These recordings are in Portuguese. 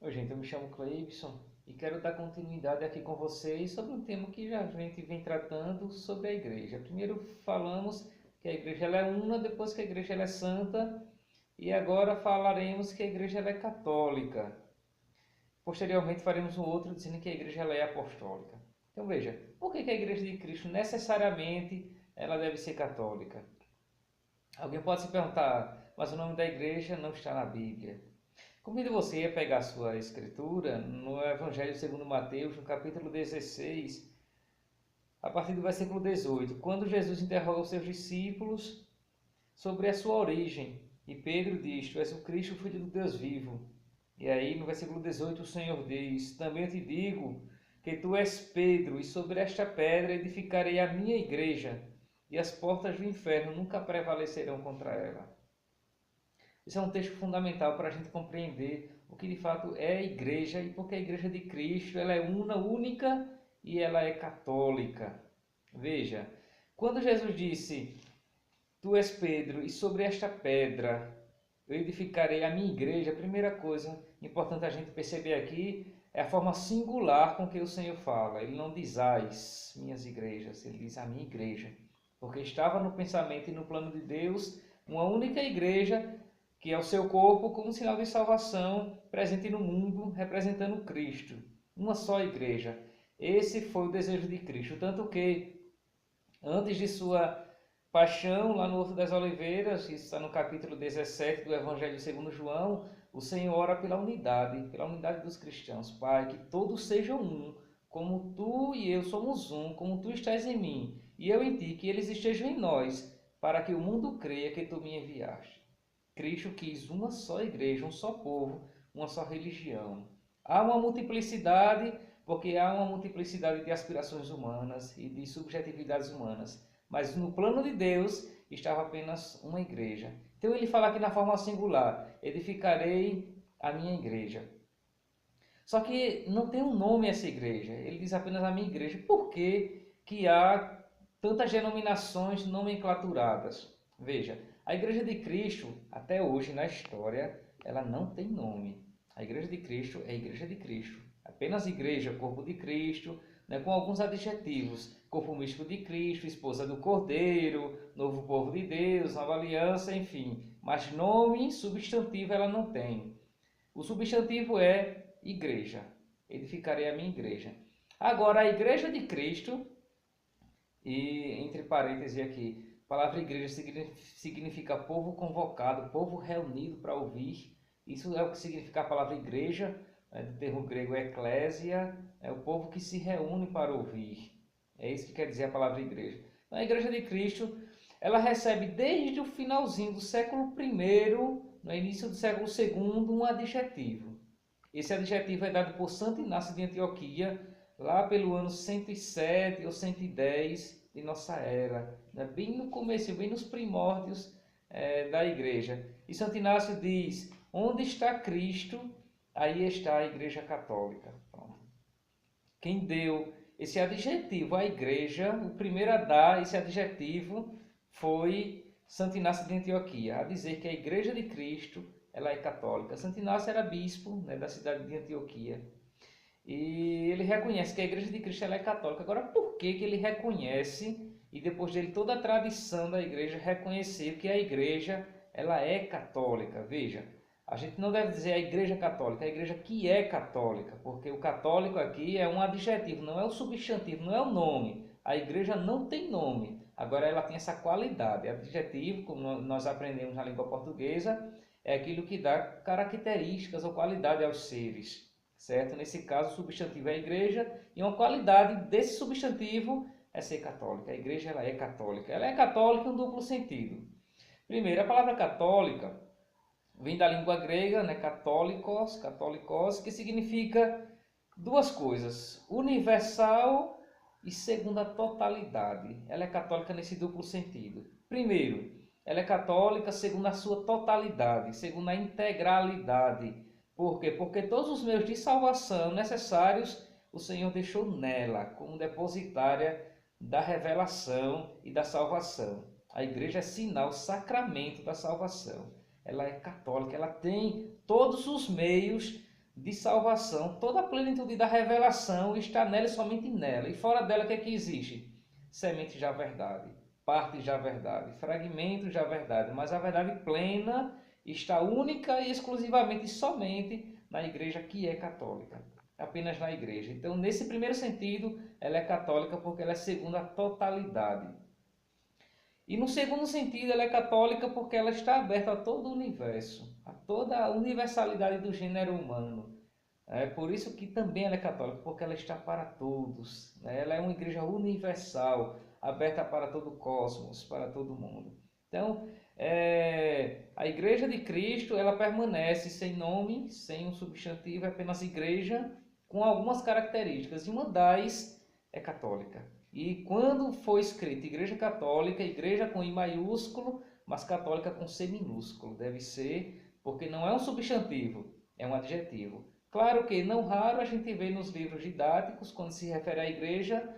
Oi, gente, eu me chamo Cleibson e quero dar continuidade aqui com vocês sobre um tema que já a gente vem tratando sobre a igreja. Primeiro falamos que a igreja ela é una, depois que a igreja ela é santa e agora falaremos que a igreja ela é católica. Posteriormente faremos um outro dizendo que a igreja ela é apostólica. Então veja, por que a igreja de Cristo necessariamente ela deve ser católica? Alguém pode se perguntar, mas o nome da igreja não está na Bíblia. Convido você a pegar a sua escritura no Evangelho segundo Mateus, no capítulo 16, a partir do versículo 18, quando Jesus interroga os seus discípulos sobre a sua origem. E Pedro diz: Tu és o Cristo, o Filho do Deus vivo. E aí no versículo 18 o Senhor diz: Também eu te digo que tu és Pedro, e sobre esta pedra edificarei a minha igreja, e as portas do inferno nunca prevalecerão contra ela. Isso é um texto fundamental para a gente compreender o que de fato é a igreja e porque a igreja de Cristo ela é uma, única e ela é católica. Veja, quando Jesus disse, Tu és Pedro e sobre esta pedra eu edificarei a minha igreja, a primeira coisa importante a gente perceber aqui é a forma singular com que o Senhor fala. Ele não diz as minhas igrejas, ele diz a minha igreja. Porque estava no pensamento e no plano de Deus uma única igreja que é o seu corpo como sinal de salvação presente no mundo, representando Cristo. Uma só igreja. Esse foi o desejo de Cristo. Tanto que, antes de sua paixão, lá no Horto das Oliveiras, isso está no capítulo 17 do Evangelho segundo João, o Senhor ora pela unidade dos cristãos. Pai, que todos sejam um, como tu e eu somos um, como tu estás em mim, e eu em ti, que eles estejam em nós, para que o mundo creia que tu me enviaste. Cristo quis uma só igreja, um só povo, uma só religião. Há uma multiplicidade, porque há uma multiplicidade de aspirações humanas e de subjetividades humanas. Mas no plano de Deus estava apenas uma igreja. Então ele fala aqui na forma singular: edificarei a minha igreja. Só que não tem um nome essa igreja. Ele diz apenas a minha igreja. Por que há tantas denominações nomenclaturadas? Veja, a igreja de Cristo, até hoje na história, ela não tem nome. A igreja de Cristo é a igreja de Cristo. Apenas igreja, corpo de Cristo, né, com alguns adjetivos. Corpo místico de Cristo, esposa do Cordeiro, novo povo de Deus, nova aliança, enfim. Mas nome substantivo ela não tem. O substantivo é igreja. Edificarei a minha igreja. Agora, a igreja de Cristo, e entre parênteses aqui, a palavra igreja significa povo convocado, povo reunido para ouvir. Isso é o que significa a palavra igreja, do termo grego eclésia, é o povo que se reúne para ouvir. É isso que quer dizer a palavra igreja. Então, a igreja de Cristo, ela recebe desde o finalzinho do século I, no início do século II, um adjetivo. Esse adjetivo é dado por Santo Inácio de Antioquia, lá pelo ano 107 ou 110 de nossa era, né? Bem no começo, bem nos primórdios da igreja. E Santo Inácio diz, onde está Cristo, aí está a igreja católica. Pronto. Quem deu esse adjetivo à igreja, o primeiro a dar esse adjetivo foi Santo Inácio de Antioquia, a dizer que a igreja de Cristo ela é católica. Santo Inácio era bispo, né, da cidade de Antioquia. E ele reconhece que a igreja de Cristo ela é católica. Agora, por que ele reconhece, e depois dele toda a tradição da igreja reconhecer que a igreja ela é católica? Veja, a gente não deve dizer a igreja católica, a igreja que é católica, porque o católico aqui é um adjetivo, não é o substantivo, não é o nome. A igreja não tem nome, agora ela tem essa qualidade. Adjetivo, como nós aprendemos na língua portuguesa, é aquilo que dá características ou qualidade aos seres, certo? Nesse caso, o substantivo é a igreja e uma qualidade desse substantivo é ser católica. A igreja ela é católica. Ela é católica em um duplo sentido. Primeiro, a palavra católica vem da língua grega, né, católicos, que significa duas coisas: universal e segunda totalidade. Ela é católica nesse duplo sentido. Primeiro, ela é católica segundo a sua totalidade, segundo a integralidade. Por quê? Porque todos os meios de salvação necessários o Senhor deixou nela, como depositária da revelação e da salvação. A igreja é sinal, sacramento da salvação. Ela é católica, ela tem todos os meios de salvação, toda a plenitude da revelação está nela e somente nela. E fora dela, o que é que existe? Semente já verdade, parte já verdade, fragmento já verdade, mas a verdade plena está única e exclusivamente somente na igreja que é católica. Apenas na igreja. Então, nesse primeiro sentido, ela é católica porque ela é segundo a totalidade. E no segundo sentido, ela é católica porque ela está aberta a todo o universo, a toda a universalidade do gênero humano. É por isso que também ela é católica, porque ela está para todos, né? Ela é uma igreja universal, aberta para todo o cosmos, para todo mundo. Então, a Igreja de Cristo, ela permanece sem nome, sem um substantivo, é apenas igreja, com algumas características. E uma das é católica. E quando foi escrito Igreja Católica, igreja com I maiúsculo, mas católica com C minúsculo, deve ser, porque não é um substantivo, é um adjetivo. Claro que não raro a gente vê nos livros didáticos, quando se refere à igreja,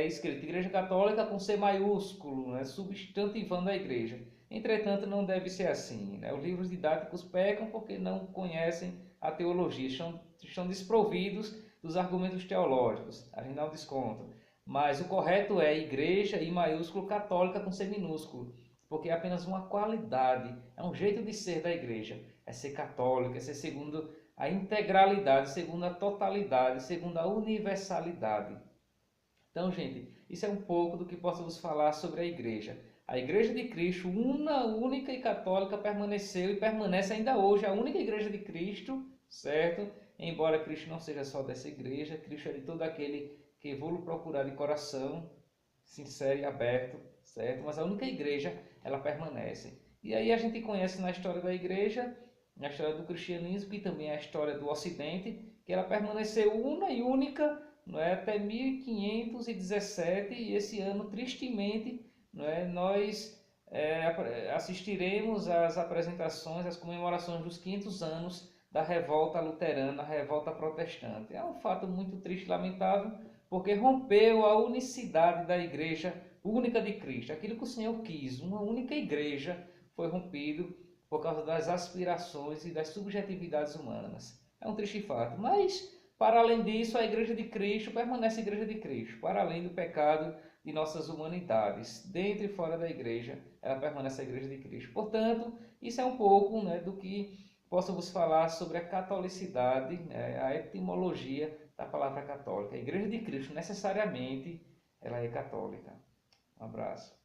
escrito Igreja Católica com C maiúsculo, né, substantivando a igreja. Entretanto, não deve ser assim, né? Os livros didáticos pecam porque não conhecem a teologia, estão desprovidos dos argumentos teológicos, a gente não desconta. Mas o correto é igreja I maiúsculo católica com C minúsculo, porque é apenas uma qualidade, é um jeito de ser da igreja, é ser católica, é ser segundo a integralidade, segundo a totalidade, segundo a universalidade. Então, gente, isso é um pouco do que possamos falar sobre a igreja. A Igreja de Cristo, uma, única e católica, permaneceu e permanece ainda hoje, a única igreja de Cristo, certo? Embora Cristo não seja só dessa igreja, Cristo é de todo aquele que vou procurar de coração, sincero e aberto, certo? Mas a única igreja, ela permanece. E aí a gente conhece na história da igreja, na história do cristianismo, que também é a história do Ocidente, que ela permaneceu una e única, não é, até 1517, e esse ano, tristemente, não é, nós assistiremos às apresentações, às comemorações dos 500 anos da revolta luterana, a revolta protestante. É um fato muito triste e lamentável, porque rompeu a unicidade da igreja única de Cristo. Aquilo que o Senhor quis, uma única igreja, foi rompido por causa das aspirações e das subjetividades humanas. É um triste fato, mas para além disso, a Igreja de Cristo permanece a Igreja de Cristo, para além do pecado de nossas humanidades. Dentro e fora da Igreja, ela permanece a Igreja de Cristo. Portanto, isso é um pouco, né, do que possamos falar sobre a catolicidade, né, a etimologia da palavra católica. A Igreja de Cristo, necessariamente, ela é católica. Um abraço.